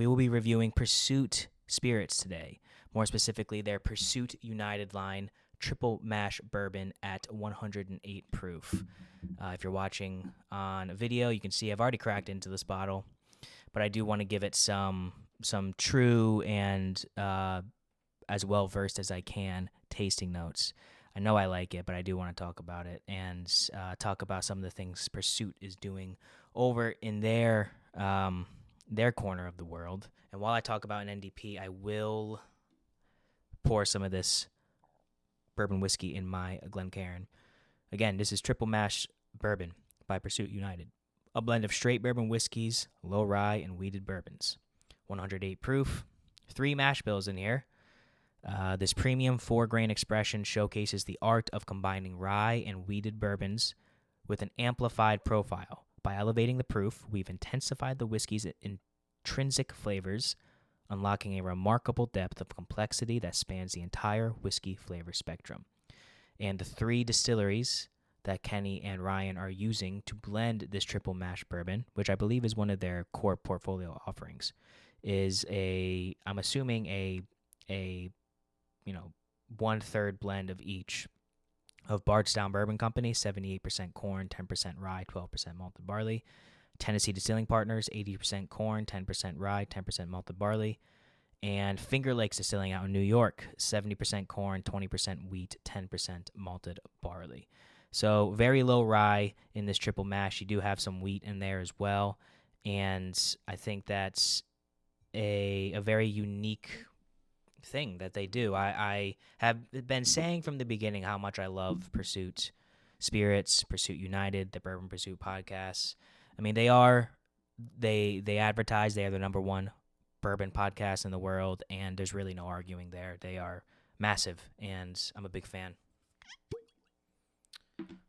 We will be reviewing Pursuit Spirits today, more specifically their Pursuit United line triple mash bourbon at 108 proof. If you're watching on a video, you can see I've already cracked into this bottle, but I do want to give it some true and as well versed as I can tasting notes. I know I like it, but I do want to talk about it and talk about some of the things Pursuit is doing over in their corner of the world. And while I talk about an NDP, I will pour some of this bourbon whiskey in my Glencairn. Again, this is Triple Mash Bourbon by Pursuit United, a blend of straight bourbon whiskeys, low rye, and wheated bourbons. 108 proof, 3 mash bills in here. This premium 4-grain expression showcases the art of combining rye and wheated bourbons with an amplified profile. By elevating the proof, we've intensified the whiskey's intrinsic flavors, unlocking a remarkable depth of complexity that spans the entire whiskey flavor spectrum. And the 3 distilleries that Kenny and Ryan are using to blend this triple mash bourbon, which I believe is one of their core portfolio offerings, is I'm assuming a 1/3 blend of each of Bardstown Bourbon Company, 78% corn, 10% rye, 12% malted barley. Tennessee Distilling Partners, 80% corn, 10% rye, 10% malted barley. And Finger Lakes Distilling out in New York, 70% corn, 20% wheat, 10% malted barley. So very low rye in this triple mash. You do have some wheat in there as well. And I think that's a very unique thing that they do. I have been saying from the beginning how much I love Pursuit Spirits, Pursuit United, the Bourbon Pursuit podcasts. I mean, they advertise they are the number one bourbon podcast in the world, and there's really no arguing there. They are massive, and I'm a big fan.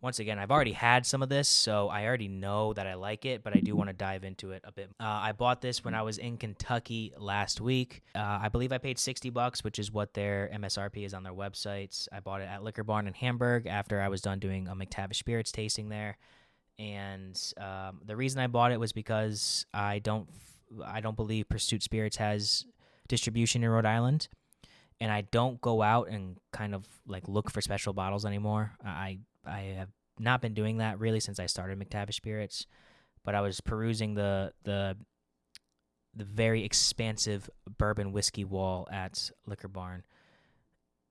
Once again, I've already had some of this, so I already know that I like it, but I do want to dive into it a bit. I bought this when I was in Kentucky last week. I believe I paid $60, which is what their MSRP is on their websites. I bought it at Liquor Barn in Hamburg after I was done doing a McTavish Spirits tasting there. And the reason I bought it was because I don't believe Pursuit Spirits has distribution in Rhode Island, and I don't go out and kind of like look for special bottles anymore. I have not been doing that really since I started McTavish Spirits, but I was perusing the very expansive bourbon whiskey wall at Liquor Barn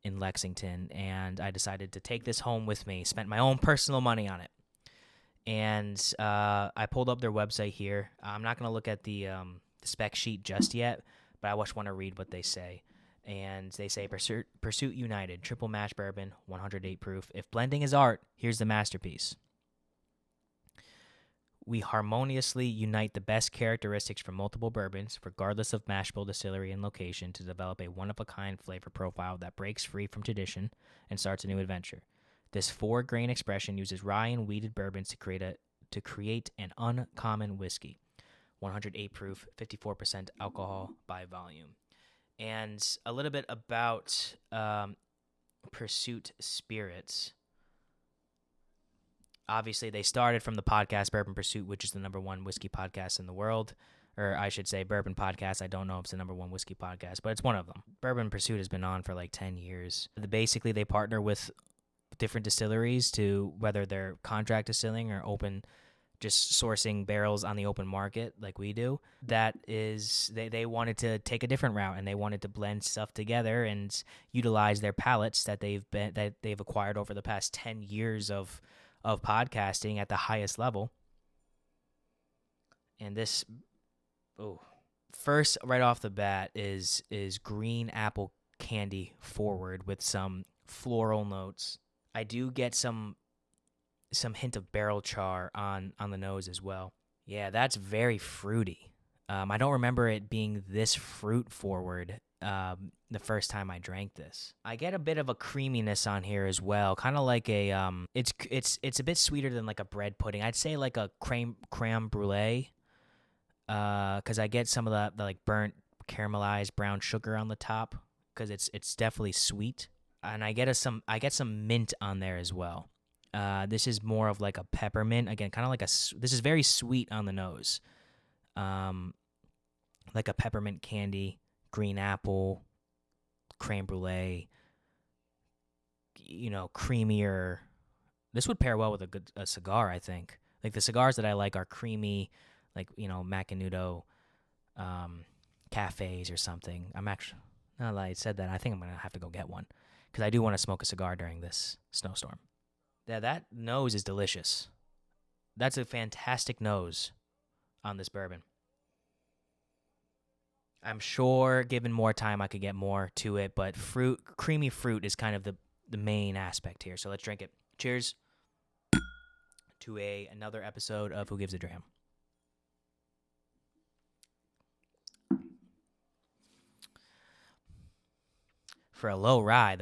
in Lexington, and I decided to take this home with me. Spent my own personal money on it, and I pulled up their website here. I'm not going to look at the spec sheet just yet, but I just want to read what they say. And they say, Pursuit United, triple mash bourbon, 108 proof. If blending is art, here's the masterpiece. We harmoniously unite the best characteristics from multiple bourbons, regardless of mash bill, distillery, and location, to develop a one-of-a-kind flavor profile that breaks free from tradition and starts a new adventure. This 4-grain expression uses rye and wheated bourbons to create an uncommon whiskey. 108 proof, 54% alcohol by volume. And a little bit about Pursuit Spirits. Obviously, they started from the podcast Bourbon Pursuit, which is the number one whiskey podcast in the world. Or I should say Bourbon Podcast. I don't know if it's the number one whiskey podcast, but it's one of them. Bourbon Pursuit has been on for like 10 years. Basically, they partner with different distilleries to, whether they're contract distilling or open, just sourcing barrels on the open market like we do. That is, they wanted to take a different route, and they wanted to blend stuff together and utilize their palates that they've acquired over the past 10 years of podcasting at the highest level. And this, first right off the bat is green apple candy forward with some floral notes. I do get some hint of barrel char on the nose as well. Yeah, that's very fruity. I don't remember it being this fruit forward the first time I drank this. I get a bit of a creaminess on here as well, kind of like a it's a bit sweeter than like a bread pudding. I'd say like a creme brulee, because I get some of the like burnt caramelized brown sugar on the top, because it's definitely sweet, and I get some mint on there as well. This is more of like a peppermint. Again, kind of like this is very sweet on the nose. like a peppermint candy, green apple, creme brulee, creamier. This would pair well with a cigar, I think. Like the cigars that I like are creamy, like, Macanudo cafes or something. Now that I said that, I think I'm going to have to go get one because I do want to smoke a cigar during this snowstorm. Yeah, that nose is delicious. That's a fantastic nose on this bourbon. I'm sure given more time I could get more to it, but creamy fruit is kind of the main aspect here. So let's drink it. Cheers to another episode of Who Gives a Dram. For a low rye,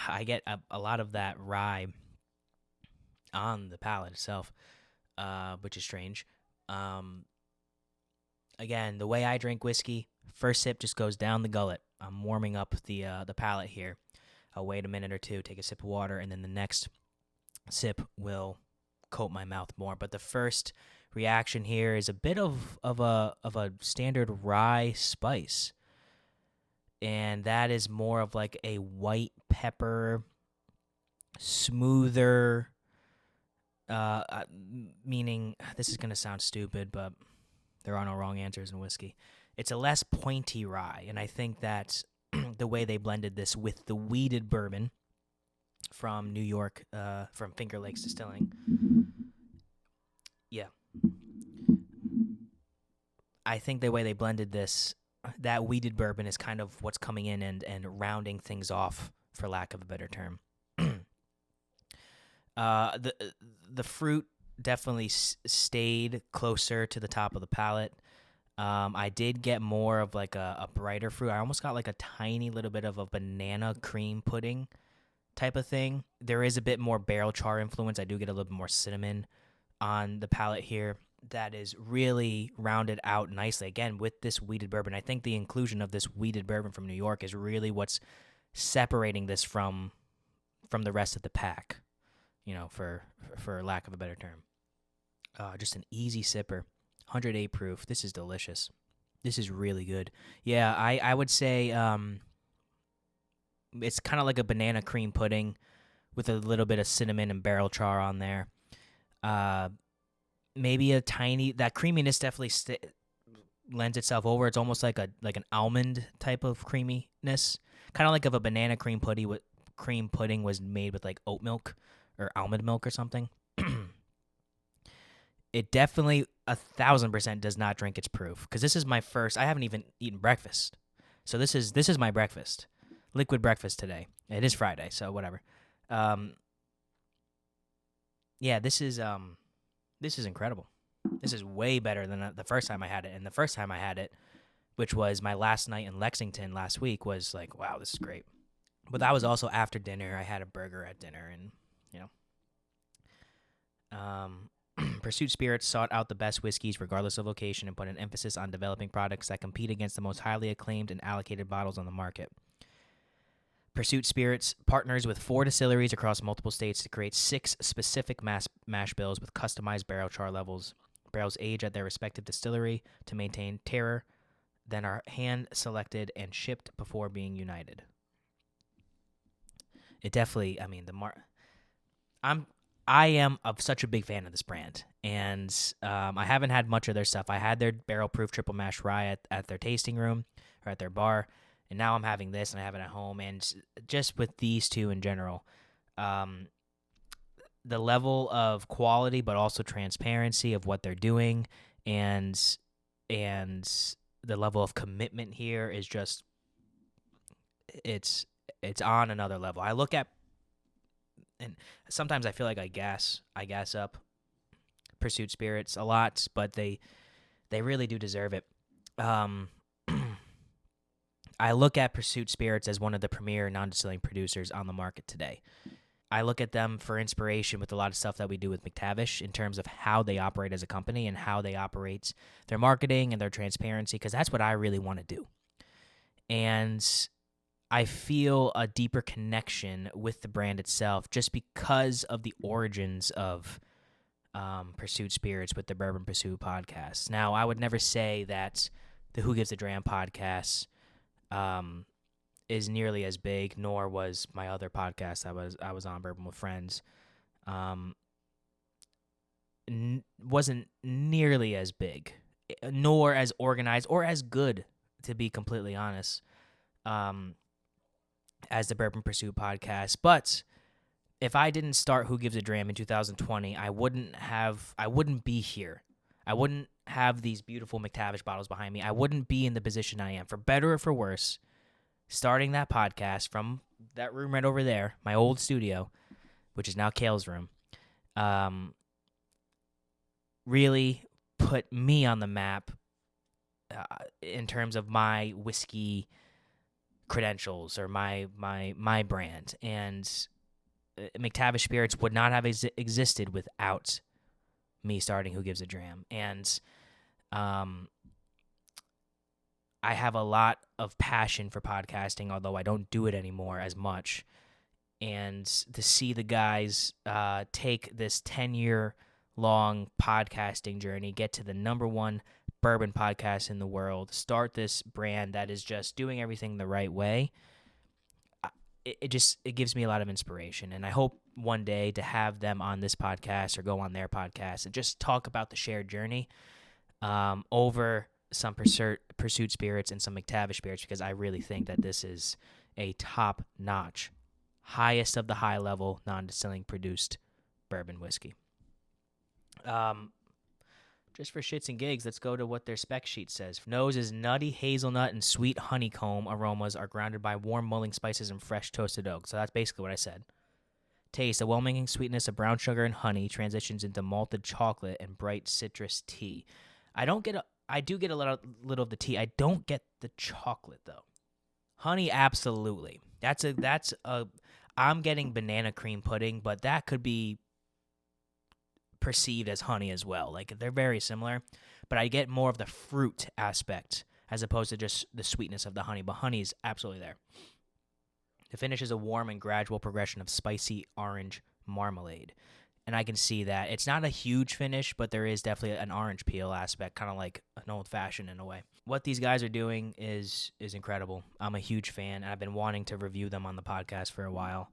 I get a lot of that rye on the palate itself, which is strange. Again, the way I drink whiskey, first sip just goes down the gullet. I'm warming up the palate here. I'll wait a minute or two, take a sip of water, and then the next sip will coat my mouth more. But the first reaction here is a bit of a standard rye spice, and that is more of like a white pepper, smoother. Meaning, this is gonna sound stupid, but there are no wrong answers in whiskey. It's a less pointy rye, and I think that's the way they blended this with the weeded bourbon from New York, from Finger Lakes Distilling. Yeah. I think the way they blended this, that weeded bourbon is kind of what's coming in and rounding things off, for lack of a better term. The fruit definitely stayed closer to the top of the palate. I did get more of like a brighter fruit. I almost got like a tiny little bit of a banana cream pudding type of thing. There is a bit more barrel char influence. I do get a little bit more cinnamon on the palate here. That is really rounded out nicely. Again, with this weeded bourbon, I think the inclusion of this weeded bourbon from New York is really what's separating this from the rest of the pack, for lack of a better term. Just an easy sipper, 108 proof. This is delicious. This is really good. Yeah, I would say it's kind of like a banana cream pudding with a little bit of cinnamon and barrel char on there. Maybe that creaminess definitely lends itself over. It's almost like an almond type of creaminess, kind of like if a banana cream pudding was made with like oat milk or almond milk or something. It definitely 1,000% does not drink its proof, because this is my first. I haven't even eaten breakfast, so this is my breakfast, liquid breakfast today. It is Friday, so whatever. Yeah, this is incredible. This is way better than the first time I had it. And the first time I had it, which was my last night in Lexington last week, was like, wow, this is great. But that was also after dinner. I had a burger at dinner, and Pursuit Spirits sought out the best whiskeys regardless of location and put an emphasis on developing products that compete against the most highly acclaimed and allocated bottles on the market. Pursuit Spirits partners with 4 distilleries across multiple states to create 6 specific mash bills with customized barrel char levels. Barrels age at their respective distillery to maintain terroir, then are hand-selected and shipped before being united. It definitely, I am such a big fan of this brand, and I haven't had much of their stuff. I had their barrel-proof triple mash rye at their tasting room or at their bar, and now I'm having this, and I have it at home. And just with these two in general, the level of quality, but also transparency of what they're doing, and the level of commitment here is just it's on another level. I look at, and sometimes I feel like I gas up Pursuit Spirits a lot, but they really do deserve it. I look at Pursuit Spirits as one of the premier non-distilling producers on the market today. I look at them for inspiration with a lot of stuff that we do with McTavish in terms of how they operate as a company and how they operate their marketing and their transparency, because that's what I really want to do. And I feel a deeper connection with the brand itself just because of the origins of Pursuit Spirits with the Bourbon Pursuit podcast. Now, I would never say that the Who Gives a Dram podcast is nearly as big, nor was my other podcast I was on, Bourbon with Friends. Wasn't nearly as big, nor as organized or as good, to be completely honest, as the Bourbon Pursuit podcast. But if I didn't start Who Gives a Dram in 2020, I wouldn't be here. I wouldn't have these beautiful McTavish bottles behind me. I wouldn't be in the position I am, for better or for worse. Starting that podcast from that room right over there, my old studio, which is now Kale's room, really put me on the map in terms of my whiskey credentials or my brand. And McTavish Spirits would not have existed without me starting Who Gives a Dram. And I have a lot of passion for podcasting, although I don't do it anymore as much. And to see the guys take this 10-year-long podcasting journey, get to the #1 bourbon podcast in the world, start this brand that is just doing everything the right way, it gives me a lot of inspiration. And I hope one day to have them on this podcast or go on their podcast and just talk about the shared journey over some Pursuit Spirits and some McTavish Spirits, because I really think that this is a top-notch, highest of the high-level non-distilling produced bourbon whiskey. Just for shits and gigs, let's go to what their spec sheet says. Nose is nutty hazelnut and sweet honeycomb aromas are grounded by warm mulling spices and fresh toasted oak. So that's basically what I said. Taste, a well-mingling sweetness of brown sugar and honey transitions into malted chocolate and bright citrus tea. I do get a little of the tea. I don't get the chocolate though. Honey, absolutely. I'm getting banana cream pudding, but that could be perceived as honey as well. Like, they're very similar, but I get more of the fruit aspect as opposed to just the sweetness of the honey. But honey is absolutely there. The finish is a warm and gradual progression of spicy orange marmalade. And I can see that. It's not a huge finish, but there is definitely an orange peel aspect, kind of like an old-fashioned in a way. What these guys are doing is incredible. I'm a huge fan, and I've been wanting to review them on the podcast for a while.